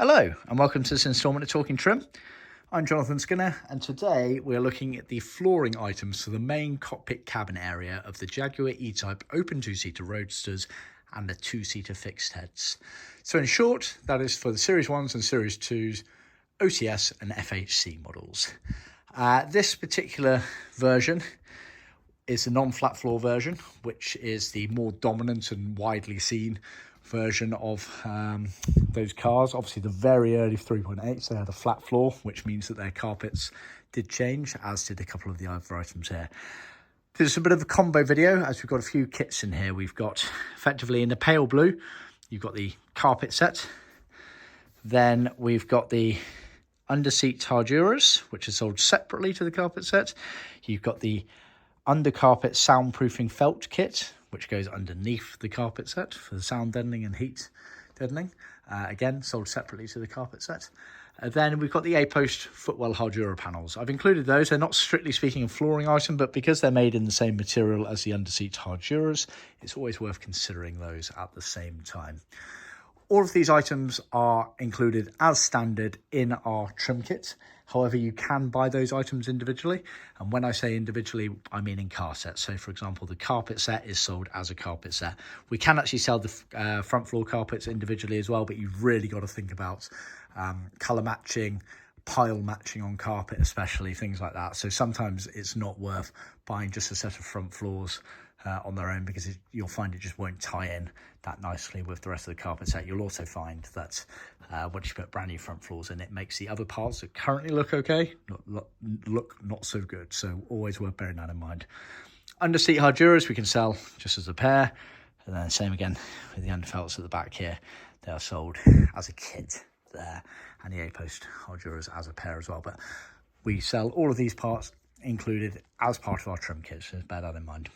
Hello and welcome to this instalment of Talkin Trim. I'm Jonathan Skinner and today we're looking at the flooring items for the main cockpit cabin area of the Jaguar E-Type open two-seater Roadsters and the two-seater fixed heads. So in short, that is for the Series 1s and Series 2s, OTS and FHC models. This particular version is the non-flat floor version, which is the more dominant and widely seen version of those cars. Obviously the very early 3.8s, they had a flat floor, which means that their carpets did change, as did a couple of the other items here. This is a bit of a combo video, as we've got a few kits in here. We've got, effectively in the pale blue, you've got the carpet set. Then we've got the Underseat Harduras, which are sold separately to the carpet set. You've got the undercarpet Soundproofing Felt Kit, which goes underneath the carpet set for the sound deadening and heat deadening. Again, sold separately to the carpet set. Then we've got the A-Post Footwell Harduras Panels. I've included those. They're not strictly speaking a flooring item, but because they're made in the same material as the Underseat Harduras, it's always worth considering those at the same time. All of these items are included as standard in our trim kit. However, you can buy those items individually. And when I say individually, I mean in car sets. So for example, the carpet set is sold as a carpet set. We can actually sell the front floor carpets individually as well, but you've really got to think about colour matching, pile matching on carpet, especially things like that. So sometimes it's not worth buying just a set of front floors on their own, because you'll find it just won't tie in that nicely with the rest of the carpet set. You'll also find that once you put brand new front floors in, it makes the other parts that currently look okay look not so good. So always worth bearing that in mind. Underseat Harduras we can sell just as a pair, and then same again with the underfelts at the back here. They are sold as a kit there, and the A-Post Harduras as a pair as well. But we sell all of these parts included as part of our trim kit, so bear that in mind.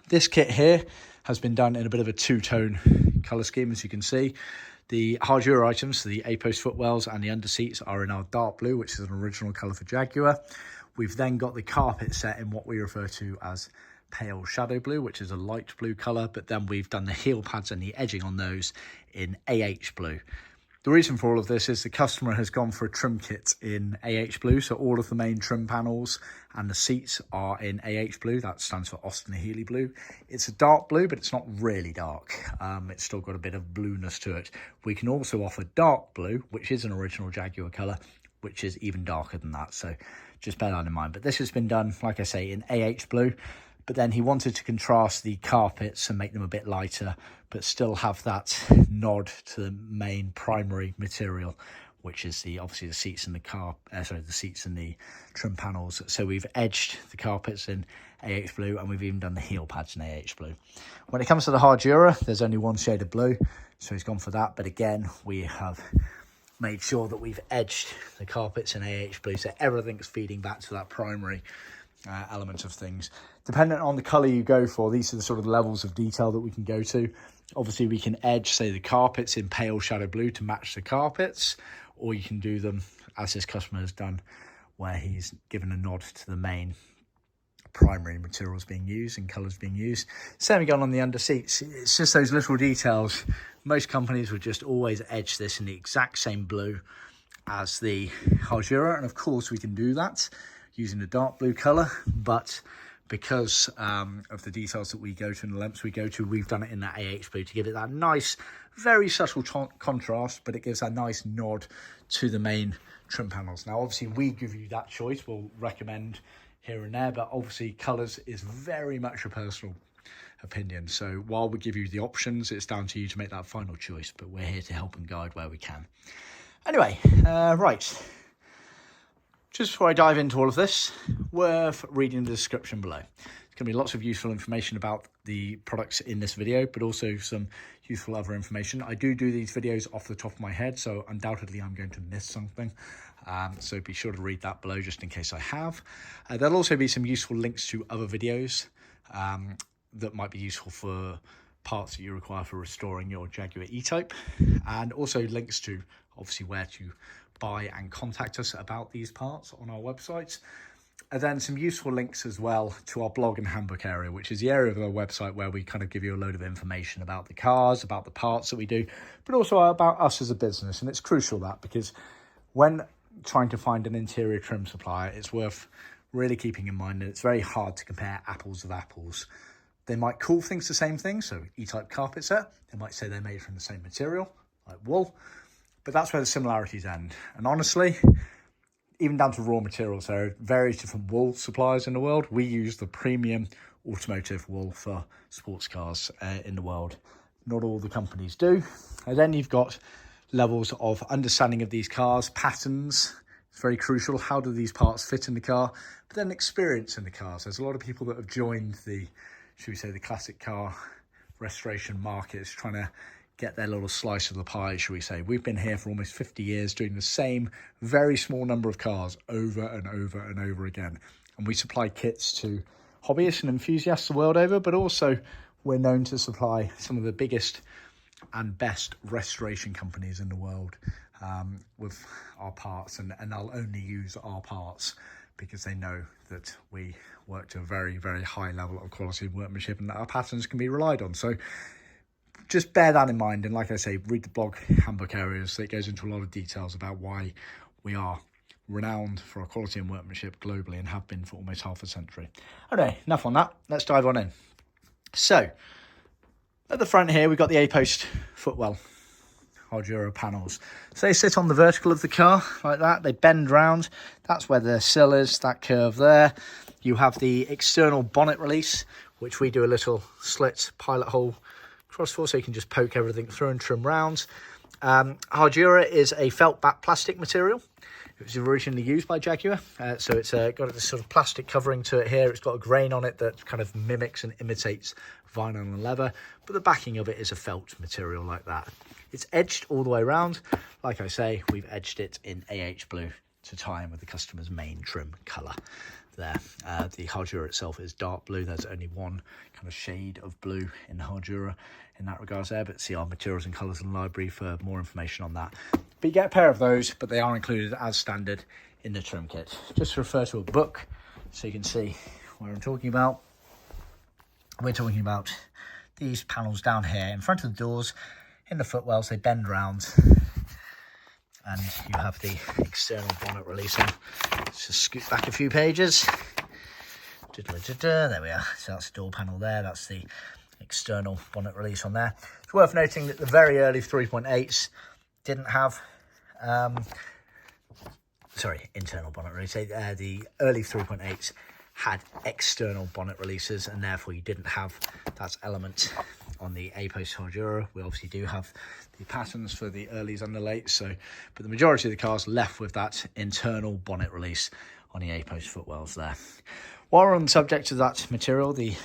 This kit here has been done in a bit of a two-tone colour scheme, as you can see. The Hardura items, so the A-Post Footwells and the Underseats, are in our dark blue, which is an original colour for Jaguar. We've then got the carpet set in what we refer to as pale shadow blue, which is a light blue colour, but then we've done the heel pads and the edging on those in AH blue. The reason for all of this is the customer has gone for a trim kit in AH blue, so all of the main trim panels and the seats are in AH blue. That stands for Austin Healey blue. It's a dark blue, but it's not really dark. It's still got a bit of blueness to it. We can also offer dark blue, which is an original Jaguar colour, which is even darker than that. So just bear that in mind. But this has been done, like I say, in AH blue. But then he wanted to contrast the carpets and make them a bit lighter, but still have that nod to the main primary material, which is obviously the seats and the seats and the trim panels. So we've edged the carpets in AH blue, and we've even done the heel pads in AH blue. When it comes to the Hardura, there's only one shade of blue, so he's gone for that. But again, we have made sure that we've edged the carpets in AH blue, so everything's feeding back to that primary element of things. Dependent on the colour you go for, these are the sort of levels of detail that we can go to. Obviously we can edge, say, the carpets in pale shadow blue to match the carpets, or you can do them as this customer has done, where he's given a nod to the main primary materials being used and colours being used. Same again on the under seats. It's just those little details. Most companies would just always edge this in the exact same blue as the Hardura, and of course we can do that using the dark blue colour, but because of the details that we go to and the lengths we go to, we've done it in that AH blue to give it that nice, very subtle contrast, but it gives a nice nod to the main trim panels. Now, obviously, we give you that choice. We'll recommend here and there, but obviously, colours is very much a personal opinion. So while we give you the options, it's down to you to make that final choice, but we're here to help and guide where we can. Anyway, right. Just before I dive into all of this, worth reading the description below. There's going to be lots of useful information about the products in this video, but also some useful other information. I do these videos off the top of my head, so undoubtedly I'm going to miss something. So be sure to read that below just in case I have. There'll also be some useful links to other videos that might be useful for parts that you require for restoring your Jaguar E-Type, and also links to obviously where to buy and contact us about these parts on our website. And then some useful links as well to our blog and handbook area, which is the area of our website where we kind of give you a load of information about the cars, about the parts that we do, but also about us as a business. And it's crucial that, because when trying to find an interior trim supplier, it's worth really keeping in mind that it's very hard to compare apples with apples. They might call things the same thing, so E-Type carpet set, they might say they're made from the same material, like wool, but that's where the similarities end. And honestly, even down to raw materials, there are various different wool suppliers in the world. We use the premium automotive wool for sports cars in the world. Not all the companies do. And then you've got levels of understanding of these cars, patterns. It's very crucial. How do these parts fit in the car? But then experience in the cars. There's a lot of people that have joined the, should we say, the classic car restoration markets, trying to get their little slice of the pie, shall we say. We've been here for almost 50 years doing the same very small number of cars over and over and over again. And we supply kits to hobbyists and enthusiasts the world over, but also we're known to supply some of the biggest and best restoration companies in the world with our parts, and they'll only use our parts because they know that we work to a very, very high level of quality and workmanship, and that our patterns can be relied on. So just bear that in mind, and like I say, read the blog handbook areas. It goes into a lot of details about why we are renowned for our quality and workmanship globally, and have been for almost half a century. Okay, enough on that. Let's dive on in. So at the front here, we've got the A-Post Footwell Hardura panels. So they sit on the vertical of the car like that. They bend round. That's where the sill is, that curve there. You have the external bonnet release, which we do a little slit pilot hole cross for, so you can just poke everything through and trim round. Hardura is a felt back plastic material. It was originally used by Jaguar, so it's got this sort of plastic covering to it here. It's got a grain on it that kind of mimics and imitates vinyl and leather, but the backing of it is a felt material like that. It's edged all the way around. Like I say, we've edged it in AH blue to tie in with the customer's main trim colour there. The Hardura itself is dark blue. There's only one kind of shade of blue in the Hardura in that regards there, but see our materials and colours in the library for more information on that. But you get a pair of those, but they are included as standard in the trim kit. Just refer to a book so you can see what I'm talking about. We're talking about these panels down here in front of the doors. In the footwells, they bend round, and you have the external bonnet release on. Let's just scoot back a few pages. There we are. So that's the door panel there. That's the external bonnet release on there. It's worth noting that the very early 3.8s didn't have, internal bonnet release. The early 3.8s had external bonnet releases, and therefore you didn't have that element on the A-Post Hardura. We obviously do have the patterns for the earlys and the lates, but the majority of the cars left with that internal bonnet release on the A-Post footwells there. While we're on the subject of that material, the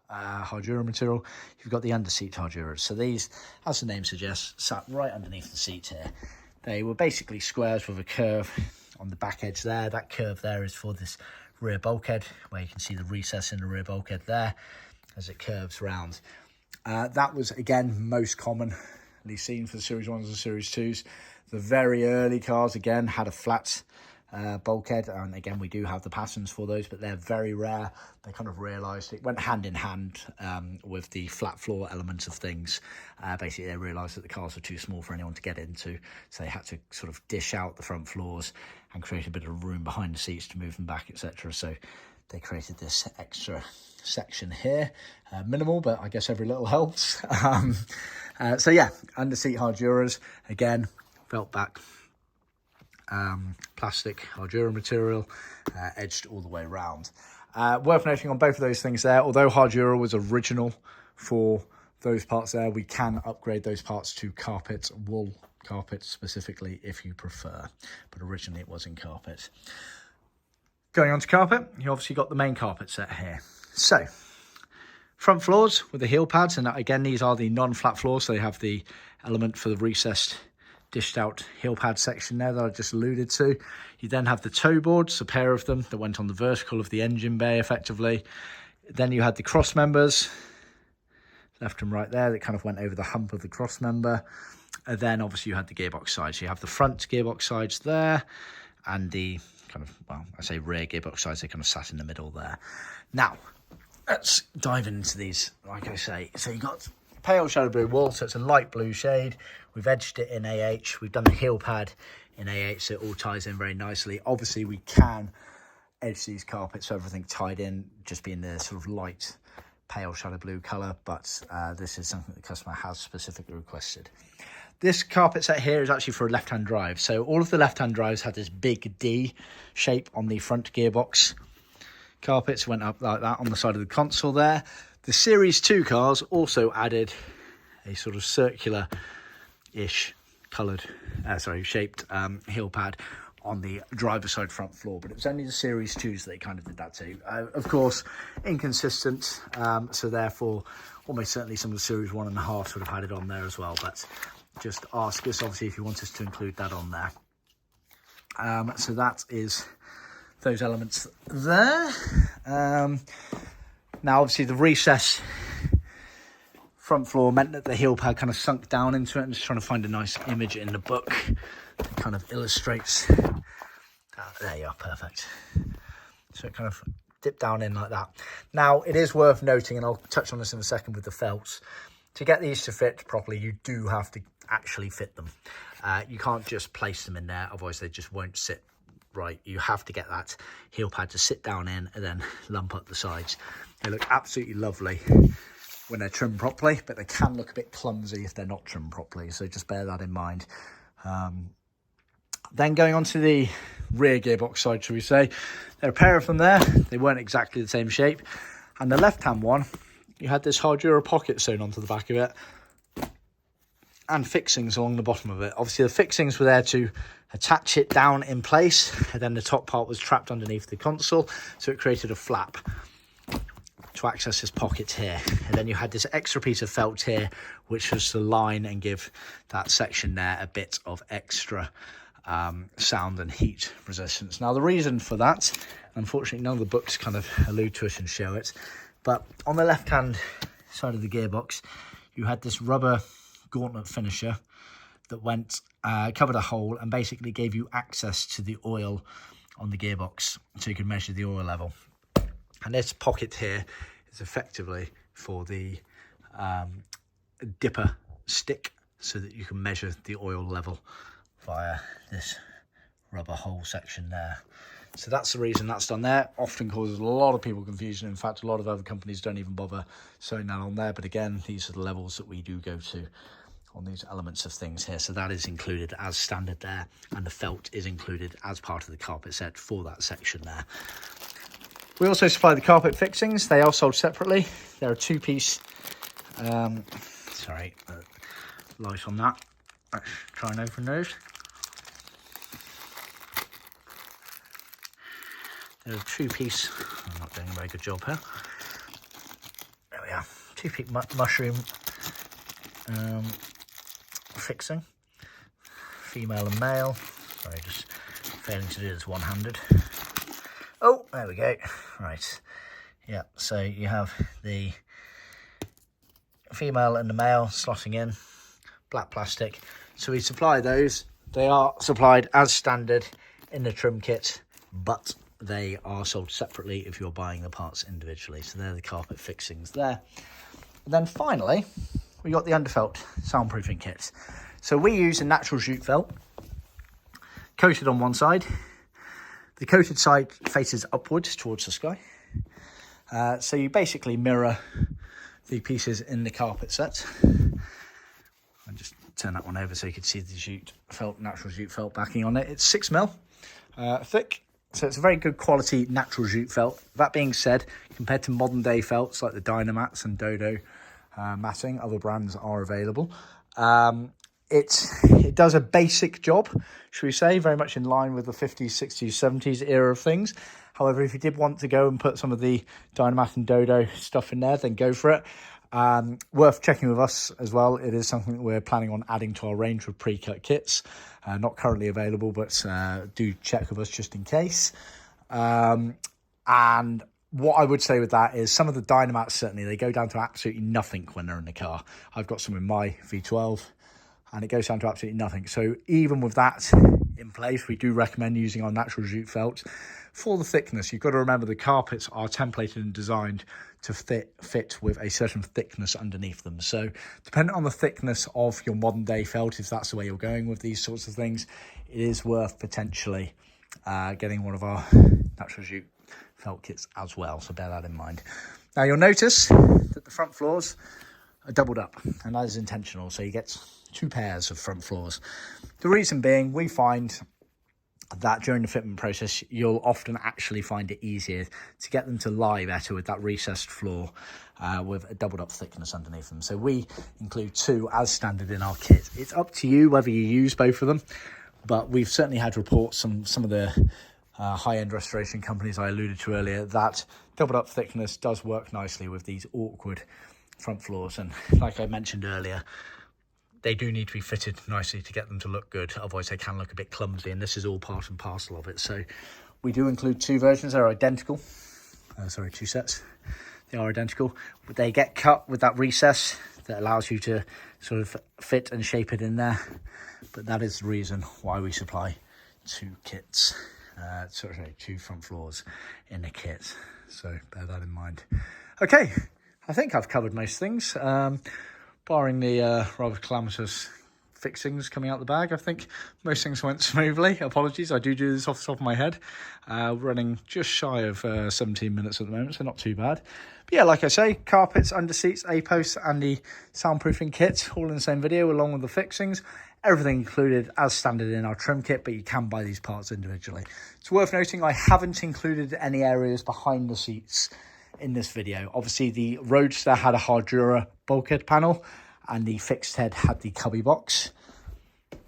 Hardura material, you've got the Underseat Harduras. So these, as the name suggests, sat right underneath the seat here. They were basically squares with a curve on the back edge there. That curve there is for this rear bulkhead, where you can see the recess in the rear bulkhead there as it curves round. That was, again, most commonly seen for the Series 1s and Series 2s. The very early cars, again, had a flat bulkhead, and again, we do have the patterns for those, but they're very rare. They kind of realised it went hand in hand with the flat floor element of things. Basically, they realised that the cars were too small for anyone to get into, so they had to sort of dish out the front floors and create a bit of room behind the seats to move them back, etc. So they created this extra section here. Minimal, but I guess every little helps. So yeah, Underseat Harduras, again, felt back plastic Hardura material, edged all the way around. Worth noting on both of those things there, although Hardura was original for those parts there, we can upgrade those parts to carpet, wool carpet specifically if you prefer, but originally it was in carpet. Going on to carpet, you obviously got the main carpet set here. So front floors with the heel pads, and again, these are the non-flat floors, so they have the element for the recessed dished out heel pad section there that I just alluded to. You then have the toe boards, a pair of them that went on the vertical of the engine bay effectively. Then you had the cross members, left and right there, that kind of went over the hump of the cross member. And then obviously you had the gearbox sides. So you have the front gearbox sides there, and the kind of, well, I say rear gearbox sides, they kind of sat in the middle there. Now, let's dive into these, like I say. So you've got pale shadow blue wool, so it's a light blue shade. We've edged it in AH. We've done the heel pad in AH, so it all ties in very nicely. Obviously, we can edge these carpets so everything tied in, just being the sort of light pale shadow blue colour, but this is something the customer has specifically requested. This carpet set here is actually for a left-hand drive. So all of the left-hand drives had this big D shape on the front gearbox. Carpets went up like that on the side of the console there. The Series 2 cars also added a sort of circular-ish shaped heel pad on the driver's side front floor, but it was only the Series 2s that they kind of did that to. Of course, inconsistent, so therefore almost certainly some of the Series 1.5s would have had it on there as well, but just ask us, obviously, if you want us to include that on there. So that is those elements there. Now, obviously, the recess front floor meant that the heel pad kind of sunk down into it. I'm just trying to find a nice image in the book that kind of illustrates. There you are, perfect. So it kind of dipped down in like that. Now, it is worth noting, and I'll touch on this in a second with the felts, to get these to fit properly, you do have to actually fit them. You can't just place them in there, otherwise they just won't sit right. You have to get that heel pad to sit down in and then lump up the sides. They look absolutely lovely when they're trimmed properly, but they can look a bit clumsy if they're not trimmed properly, so just bear that in mind. Then going on to the rear gearbox side, shall we say, there are a pair of them there. They weren't exactly the same shape, and the left-hand one, you had this Hardura pocket sewn onto the back of it and fixings along the bottom of it. Obviously, the fixings were there to attach it down in place, and then the top part was trapped underneath the console, so it created a flap to access this pocket here. And then you had this extra piece of felt here, which was to line and give that section there a bit of extra sound and heat resistance. Now, the reason for that, unfortunately, none of the books kind of allude to it and show it, but on the left-hand side of the gearbox, you had this rubber gauntlet finisher that went, covered a hole and basically gave you access to the oil on the gearbox, so you could measure the oil level. And this pocket here is effectively for the dipper stick, so that you can measure the oil level via this rubber hole section there. So that's the reason that's done there. Often causes a lot of people confusion. In fact, a lot of other companies don't even bother sewing that on there. But again, these are the levels that we do go to on these elements of things here. So that is included as standard there. And the felt is included as part of the carpet set for that section there. We also supply the carpet fixings. They are sold separately. They're a two-piece, light on that. Let's try and open those. They're a two-piece, I'm not doing a very good job here. There we are, two-piece mushroom fixing, female and male. Sorry, just failing to do this one-handed. Oh, there we go. Right, yeah, so you have the female and the male slotting in, black plastic. So we supply those. They are supplied as standard in the trim kit, but they are sold separately if you're buying the parts individually. So they're the carpet fixings there. And then finally, we got the underfelt soundproofing kit. So we use a natural jute felt, coated on one side. The coated side faces upwards towards the sky. So you basically mirror the pieces in the carpet set. I'll just turn that one over so you can see the jute felt, natural jute felt backing on it. It's 6mm thick. So it's a very good quality natural jute felt. That being said, compared to modern day felts like the Dynamats and Dodo matting, other brands are available. It does a basic job, should we say, very much in line with the 50s, 60s, 70s era of things. However, if you did want to go and put some of the Dynamat and Dodo stuff in there, then go for it. Worth checking with us as well. It is something that we're planning on adding to our range of pre-cut kits. Not currently available, but do check with us just in case. And what I would say with that is some of the Dynamats, certainly, they go down to absolutely nothing when they're in the car. I've got some in my V12, and it goes down to absolutely nothing. So even with that, in place, we do recommend using our natural jute felt. For the thickness, you've got to remember the carpets are templated and designed to fit with a certain thickness underneath them. So depending on the thickness of your modern day felt, if that's the way you're going with these sorts of things, it is worth potentially getting one of our natural jute felt kits as well. So bear that in mind. Now you'll notice that the front floors are doubled up, and that is intentional. So you get 2 pairs of front floors. The reason being, we find that during the fitment process, you'll often actually find it easier to get them to lie better with that recessed floor with a doubled up thickness underneath them. So we include 2 as standard in our kit. It's up to you whether you use both of them, but we've certainly had reports from some of the high-end restoration companies I alluded to earlier that doubled up thickness does work nicely with these awkward front floors. And like I mentioned earlier, they do need to be fitted nicely to get them to look good. Otherwise, they can look a bit clumsy, and this is all part and parcel of it. So we do include 2 versions. They're identical. 2 sets. They are identical. But they get cut with that recess that allows you to sort of fit and shape it in there. But that is the reason why we supply 2 kits. 2 front floors in the kit. So bear that in mind. Okay, I think I've covered most things. Barring the rather calamitous fixings coming out the bag, I think most things went smoothly. Apologies, I do this off the top of my head. Running just shy of 17 minutes at the moment, so not too bad. But yeah, like I say, carpets, underseats, A-posts, and the soundproofing kit, all in the same video, along with the fixings. Everything included as standard in our trim kit, but you can buy these parts individually. It's worth noting I haven't included any areas behind the seats in this video. Obviously, the Roadster had a Hardura bulkhead panel, and the Fixed Head had the cubby box,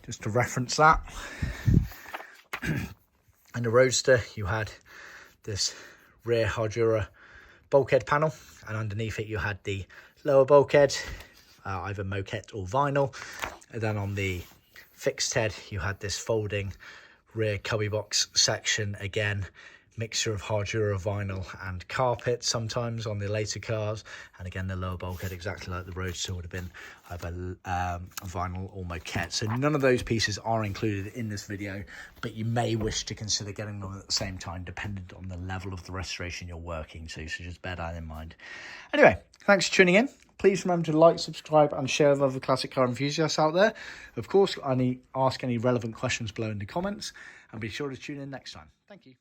just to reference that. And the Roadster, you had this rear Hardura bulkhead panel, and underneath it you had the lower bulkhead, either moquette or vinyl. And then on the Fixed Head, you had this folding rear cubby box section, again mixture of Hardura vinyl and carpet sometimes on the later cars, and again the lower bulkhead exactly like the Roadster would have been, either vinyl or moquette. So none of those pieces are included in this video, but you may wish to consider getting them at the same time dependent on the level of the restoration you're working to, so just bear that in mind. Anyway, thanks for tuning in. Please remember to like, subscribe and share with other classic car enthusiasts out there. Of course, ask any relevant questions below in the comments, and be sure to tune in next time. Thank you.